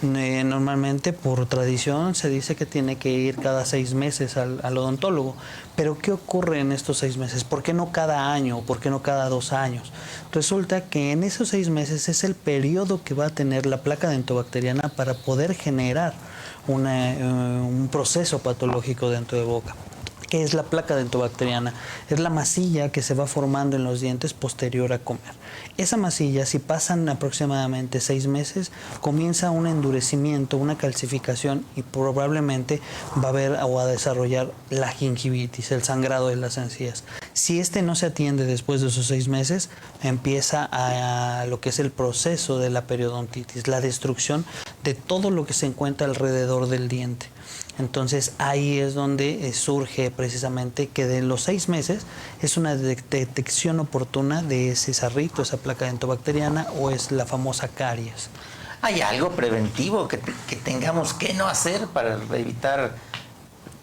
Normalmente, por tradición, se dice que tiene que ir cada 6 meses al odontólogo. Pero, ¿qué ocurre en estos 6 meses? ¿Por qué no cada año o por qué no cada 2 años? Resulta que en esos 6 meses es el periodo que va a tener la placa dentobacteriana para poder generar un proceso patológico dentro de boca. ¿Qué es la placa dentobacteriana? Es la masilla que se va formando en los dientes posterior a comer. Esa masilla, si pasan aproximadamente 6 meses, comienza un endurecimiento, una calcificación y probablemente va a haber o a desarrollar la gingivitis, el sangrado de las encías. Si no se atiende después de esos 6 meses, empieza a lo que es el proceso de la periodontitis, la destrucción de todo lo que se encuentra alrededor del diente. Entonces ahí es donde surge precisamente que de los 6 meses es una detección oportuna de ese sarrito, esa placa dentobacteriana o es la famosa caries. ¿Hay algo preventivo que tengamos que no hacer para evitar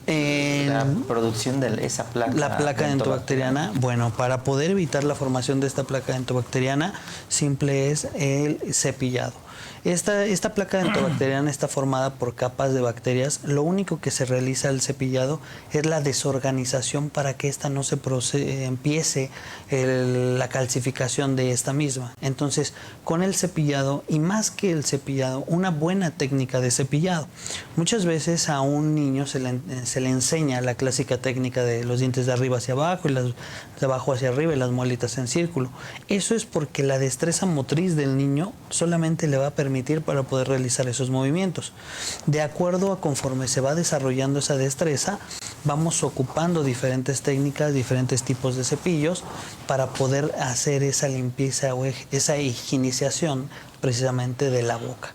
La producción de esa placa. La placa dentobacteriana, bueno, para poder evitar la formación de esta placa dentobacteriana, simple es el cepillado. Esta placa dentobacteriana está formada por capas de bacterias. Lo único que se realiza al cepillado es la desorganización para que esta no empiece la calcificación de esta misma. Entonces, con el cepillado, y más que el cepillado, una buena técnica de cepillado. Muchas veces a un niño se le enseña la clásica técnica de los dientes de arriba hacia abajo y las de abajo hacia arriba y las muelitas en círculo. Eso es porque la destreza motriz del niño solamente le va a permitir para poder realizar esos movimientos. De acuerdo a conforme se va desarrollando esa destreza, vamos ocupando diferentes técnicas, diferentes tipos de cepillos para poder hacer esa limpieza o esa higienización precisamente de la boca.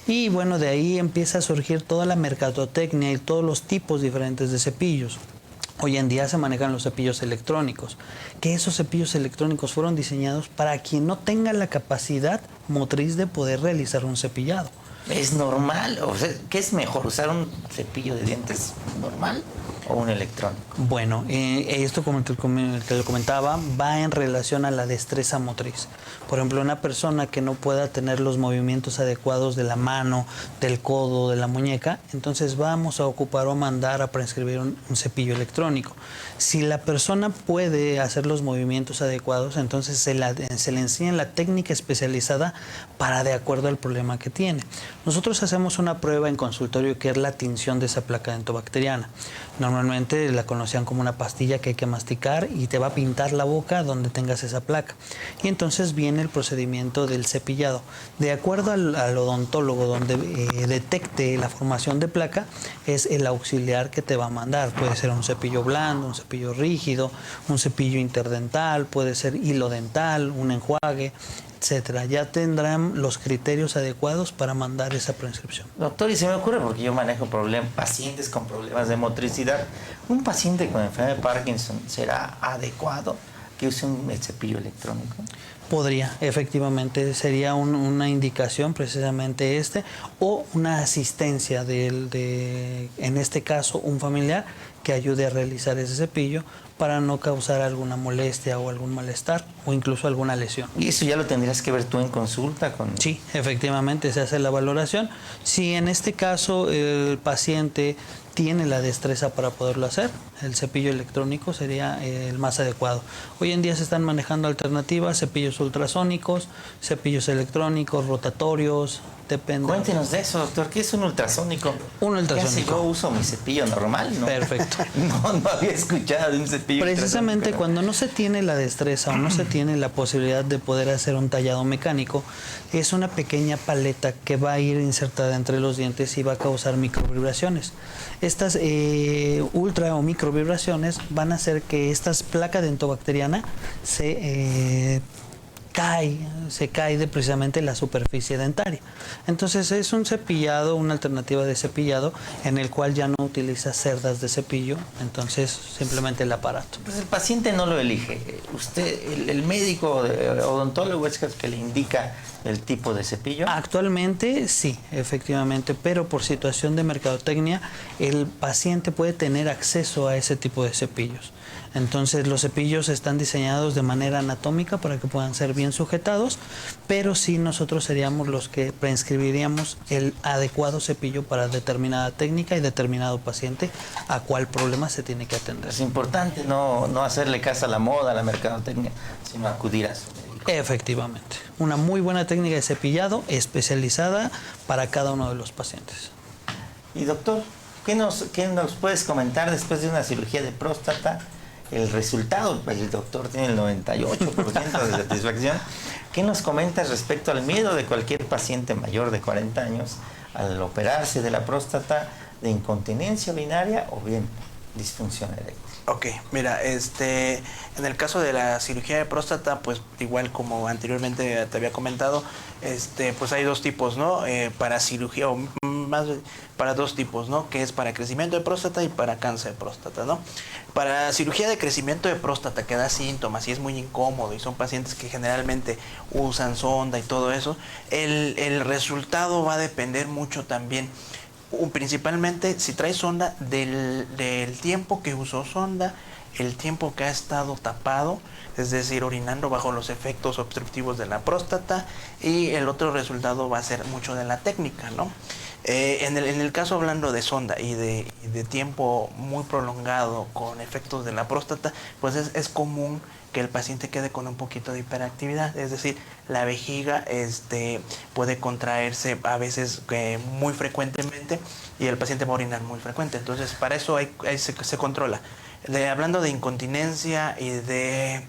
Y bueno, de ahí empieza a surgir toda la mercadotecnia y todos los tipos diferentes de cepillos. Hoy en día se manejan los cepillos electrónicos, que esos cepillos electrónicos fueron diseñados para quien no tenga la capacidad motriz de poder realizar un cepillado. ¿Es normal? O sea, ¿qué es mejor, usar un cepillo de dientes normal o un electrónico? Bueno, esto como te lo comentaba, va en relación a la destreza motriz. Por ejemplo, una persona que no pueda tener los movimientos adecuados de la mano, del codo, de la muñeca, entonces vamos a ocupar o a mandar a prescribir un cepillo electrónico. Si la persona puede hacer los movimientos adecuados, entonces se le enseña la técnica especializada para de acuerdo al problema que tiene. Nosotros hacemos una prueba en consultorio que es la tinción de esa placa dentobacteriana. Normalmente la conocían como una pastilla que hay que masticar y te va a pintar la boca donde tengas esa placa. Y entonces viene el procedimiento del cepillado. De acuerdo al odontólogo donde detecte la formación de placa, es el auxiliar que te va a mandar. Puede ser un cepillo blando, un cepillo rígido, un cepillo interdental, puede ser hilo dental, un enjuague, etcétera. Ya tendrán los criterios adecuados para mandar esa prescripción. Doctor, y se me ocurre, porque yo manejo pacientes con problemas de motricidad, ¿un paciente con enfermedad de Parkinson será adecuado que use un cepillo electrónico? Podría, efectivamente, sería una indicación precisamente o una asistencia en este caso, un familiar que ayude a realizar ese cepillo para no causar alguna molestia o algún malestar o incluso alguna lesión. ¿Y eso ya lo tendrías que ver tú en consulta con...? Sí, efectivamente se hace la valoración. Si en este caso el paciente tiene la destreza para poderlo hacer, el cepillo electrónico sería el más adecuado. Hoy en día se están manejando alternativas, cepillos ultrasónicos, cepillos electrónicos, rotatorios, depende. Cuéntenos de eso, doctor. ¿Qué es un ultrasónico? Un ultrasónico. Yo uso mi cepillo normal, ¿no? Perfecto. No había escuchado de un cepillo. Precisamente cuando no se tiene la destreza o no se tiene la posibilidad de poder hacer un tallado mecánico, es una pequeña paleta que va a ir insertada entre los dientes y va a causar microvibraciones. Estas ultra o microvibraciones van a hacer que esta placa dentobacteriana se cae de precisamente la superficie dentaria. Entonces es un cepillado, una alternativa de cepillado en el cual ya no utiliza cerdas de cepillo, entonces simplemente el aparato. Pues el paciente no lo elige. Usted, el médico odontólogo es el que le indica el tipo de cepillo. Actualmente sí, efectivamente, pero por situación de mercadotecnia el paciente puede tener acceso a ese tipo de cepillos. Entonces los cepillos están diseñados de manera anatómica para que puedan ser bien sujetados, pero sí nosotros seríamos los que prescribiríamos el adecuado cepillo para determinada técnica y determinado paciente a cuál problema se tiene que atender. Es importante no hacerle caso a la moda, a la mercadotecnia, sino acudir a su médico. Efectivamente, una muy buena técnica de cepillado especializada para cada uno de los pacientes. Y doctor, ¿qué nos puedes comentar después de una cirugía de próstata? El resultado, el doctor tiene el 98% de satisfacción. ¿Qué nos comentas respecto al miedo de cualquier paciente mayor de 40 años al operarse de la próstata, de incontinencia urinaria o bien disfunción eréctil? Ok, mira, en el caso de la cirugía de próstata, pues igual como anteriormente te había comentado, pues hay dos tipos, ¿no? Para cirugía, o más para dos tipos, ¿no? Que es para crecimiento de próstata y para cáncer de próstata, ¿no? Para cirugía de crecimiento de próstata que da síntomas y es muy incómodo y son pacientes que generalmente usan sonda y todo eso, el resultado va a depender mucho también. principalmente si trae sonda, del tiempo que usó sonda, el tiempo que ha estado tapado, es decir, orinando bajo los efectos obstructivos de la próstata, y el otro resultado va a ser mucho de la técnica, ¿no? En el caso hablando de sonda y de tiempo muy prolongado con efectos de la próstata, pues es común que el paciente quede con un poquito de hiperactividad, es decir, la vejiga puede contraerse a veces muy frecuentemente y el paciente va a orinar muy frecuente. Entonces, para eso se controla. Hablando de incontinencia y de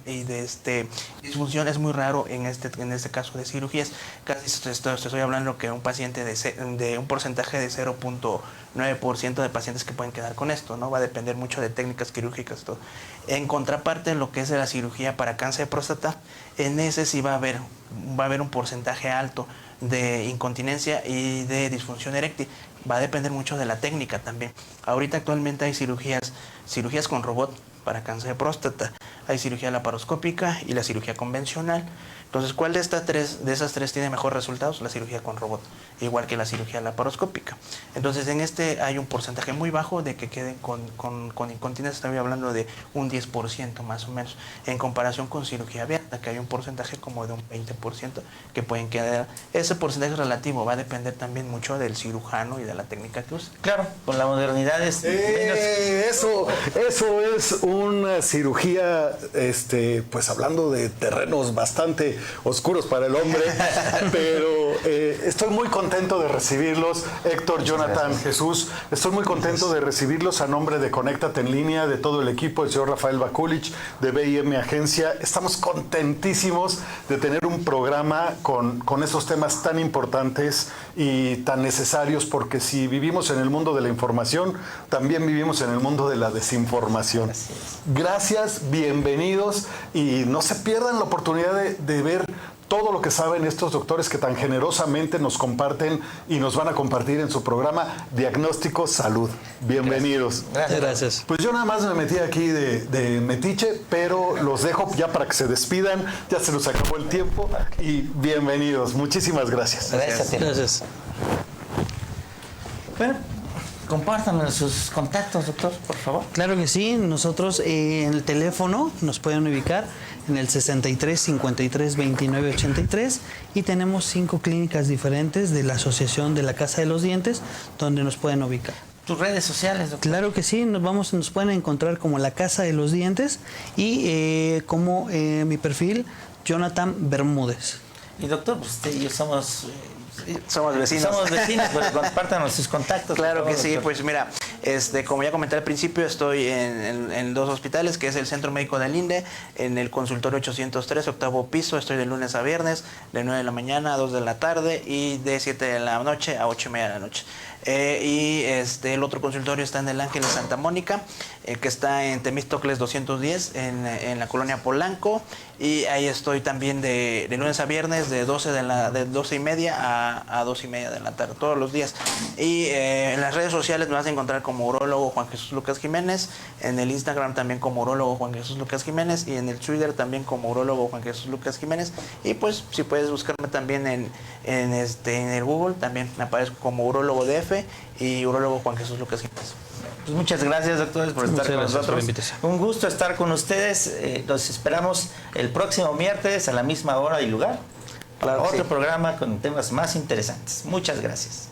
disfunción, es muy raro en este caso de cirugías. Casi estoy hablando que un paciente de un porcentaje de 0.9% de pacientes que pueden quedar con esto, ¿no? Va a depender mucho de técnicas quirúrgicas y todo. En contraparte, lo que es de la cirugía para cáncer de próstata, en ese sí va a haber un porcentaje alto de incontinencia y de disfunción eréctil. Va a depender mucho de la técnica también. Ahorita actualmente hay cirugías con robot para cáncer de próstata. Hay cirugía laparoscópica y la cirugía convencional. Entonces, ¿cuál de esas tres tiene mejores resultados? La cirugía con robot, igual que la cirugía laparoscópica. Entonces, en hay un porcentaje muy bajo de que queden con incontinencia. Estoy hablando de un 10% más o menos, en comparación con cirugía abierta, que hay un porcentaje como de un 20% que pueden quedar. Ese porcentaje relativo va a depender también mucho del cirujano y de la técnica que use. Claro, con la modernidad es... Eso es una cirugía, pues hablando de terrenos bastante oscuros para el hombre, pero estoy muy contento de recibirlos, Héctor, Jonathan, Jesús. Estoy muy contento de recibirlos a nombre de Conéctate en Línea, de todo el equipo, el señor Rafael Bakulich, de BIM Agencia. Estamos contentísimos de tener un programa con esos temas tan importantes y tan necesarios, porque si vivimos en el mundo de la información, también vivimos en el mundo de la desinformación. Gracias, bienvenidos, y no se pierdan la oportunidad de ver todo lo que saben estos doctores que tan generosamente nos comparten y nos van a compartir en su programa Diagnóstico Salud. Bienvenidos. Gracias. Pues yo nada más me metí aquí de metiche, pero los dejo ya para que se despidan. Ya se nos acabó el tiempo y bienvenidos. Muchísimas gracias. Gracias. Bueno, compártanos sus contactos, doctor, por favor. Claro que sí. Nosotros en el teléfono nos pueden ubicar en el 63 53 29 83 y tenemos 5 clínicas diferentes de la Asociación de la Casa de los Dientes donde nos pueden ubicar. ¿Tus redes sociales, doctor? Claro que sí, nos pueden encontrar como la Casa de los Dientes y como mi perfil, Jonathan Bermúdez. Y doctor, pues usted y yo somos vecinos. Somos vecinos, pero compártanos sus contactos. Claro que sí, doctor. pues mira, como ya comenté al principio, estoy en 2 hospitales, que es el Centro Médico del INDE, en el consultorio 803, 8º piso. Estoy de lunes a viernes, de 9 de la mañana a 2 de la tarde y de 7 de la noche a 8:30 de la noche. El otro consultorio está en el Ángel de Santa Mónica, que está en Temístocles 210, en la colonia Polanco, y ahí estoy también de lunes a viernes de 12:30 a 2:30 de la tarde, todos los días. Y en las redes sociales me vas a encontrar como urólogo Juan Jesús Lucas Jiménez, en el Instagram también como urólogo Juan Jesús Lucas Jiménez, y en el Twitter también como urólogo Juan Jesús Lucas Jiménez. Y pues si puedes buscarme también en el Google, también me aparezco como urólogo DF y urólogo Juan Jesús Lucas Jiménez. Pues muchas gracias, doctores, por estar con nosotros. Un gusto estar con ustedes. Los esperamos el próximo miércoles a la misma hora y lugar para otro programa con temas más interesantes. Muchas gracias.